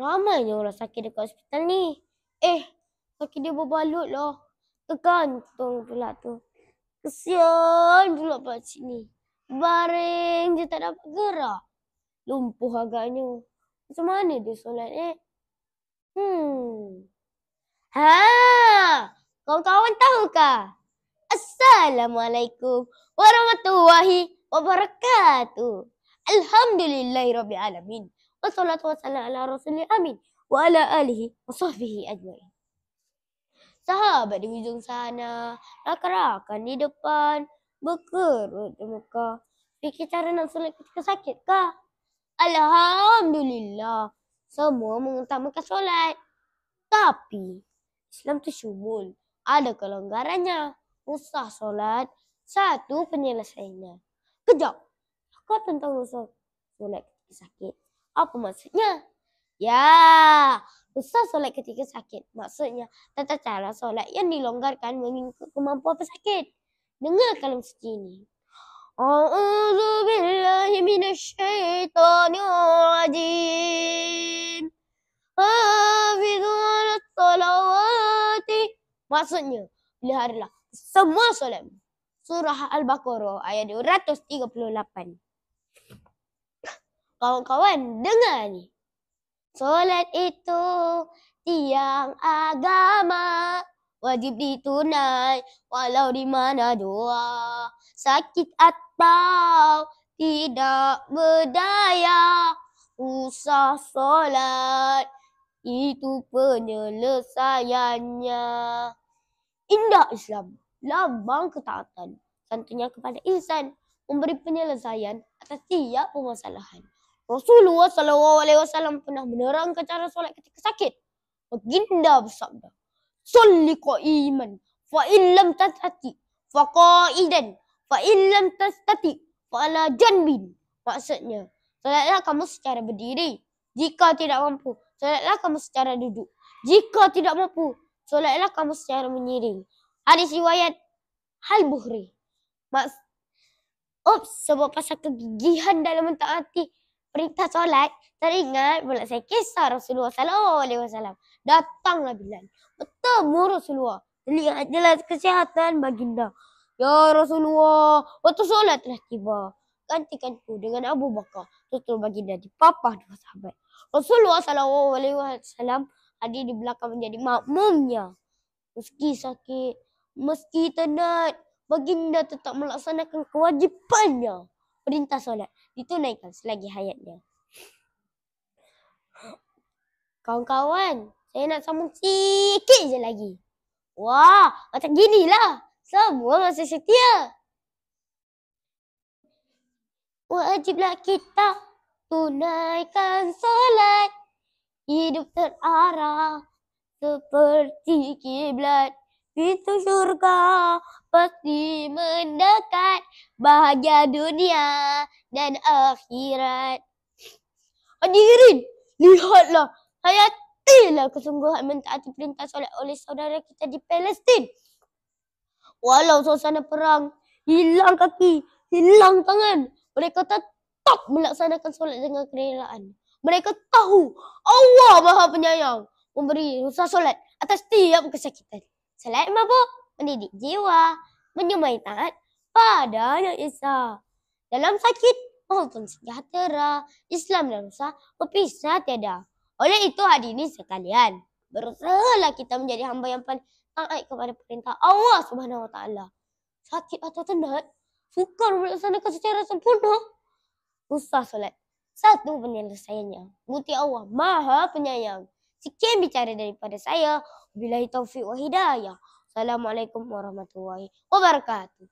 Ramainya orang sakit dekat hospital ni. Kaki dia berbalut lah. Tergantung pula tu. Kesian pula pakcik ni. Baring je tak dapat gerak. Lumpuh agaknya. Macam mana dia solat Kawan-kawan tahukah? Assalamualaikum warahmatullahi wabarakatuh. Alhamdulillahirrabbilalamin. Wassalatu wassalamu ala rasulil amin. Wa ala alihi wa sahbihi ajma'in. Sahabat di ujung sana, rakan-rakan di depan, berkerut di muka. Fikir cara nak solat ketika sakit kah? Alhamdulillah, semua mengutamakan solat. Tapi Islam tu syumul, ada kelonggarannya. Usah solat, satu penyelesaiannya. Kejap, kau tentang usah solat ketika sakit. Apa maksudnya? Ya, usah solat ketika sakit. Maksudnya, tata cara solat yang dilonggarkan mengikut kemampuan pesakit. Dengar kalam suci ini. A'udzubillahi minasyaitonirrajim. Hafidhu alas salawati. Maksudnya, peliharalah semua solat. Surah Al-Baqarah ayat 238. Kawan-kawan, dengar ni. Solat itu tiang agama, wajib ditunai walau di mana doa. Sakit atau tidak berdaya, usah solat, itu penyelesaiannya. Indah Islam, lambang ketaatan, santunya kepada insan, memberi penyelesaian atas tiap permasalahan. Rasulullah SAW pernah menerangkan cara solat ketika sakit. Baginda bersabda, "Sholli qa'iman, fa illam tastati, fa qa'idan, fa illam tastati, fa ala janbin." Maksudnya, solatlah kamu secara berdiri. Jika tidak mampu, solatlah kamu secara duduk. Jika tidak mampu, solatlah kamu secara menyiring. Hadis riwayat Al-Bukhari. Sebab pasal kegigihan dalam mentaati perintah solat, teringat pula saya kisah Rasulullah SAW. Datanglah Bilal, bertemu Rasulullah. Lihat jelas kesihatan baginda. Ya Rasulullah, waktu solat telah tiba. Gantikanku dengan Abu Bakar. Tutur baginda dipapah dua sahabat. Rasulullah SAW hadir di belakang menjadi makmumnya. Meski sakit, meski tenat, baginda tetap melaksanakan kewajipannya. Perintah solat ditunaikan selagi hayatnya. Kawan-kawan, saya nak sambung sikit je lagi. Wah, macam ginilah. Semua masih setia. Wajiblah kita tunaikan solat. Hidup terarah seperti kiblat. Pintu syurga pasti mendekat, bahagia dunia dan akhirat. Hadirin, lihatlah, hayatilah kesungguhan mentaati perintah solat oleh saudara kita di Palestin. Walau suasana perang, hilang kaki, hilang tangan, mereka tetap melaksanakan solat dengan kerelaan. Mereka tahu Allah Maha Penyayang memberi usaha solat atas setiap kesakitan. Solat mabuk, mendidik jiwa, menyemai taat pada Yang Esa. Dalam sakit maupun sejahtera, Islam dan usaha berpisah tiada. Oleh itu hadirin sekalian, berusahalah kita menjadi hamba yang paling taat kepada perintah Allah Subhanahu Wa Taala. Sakit atau tenat, sukar melaksanakan secara sempurna. Usaha solat, satu penyelesaiannya. Bukti Allah Maha Penyayang. Sekian bicara daripada saya. Wabillahi taufiq wa hidayah. Assalamualaikum warahmatullahi wabarakatuh.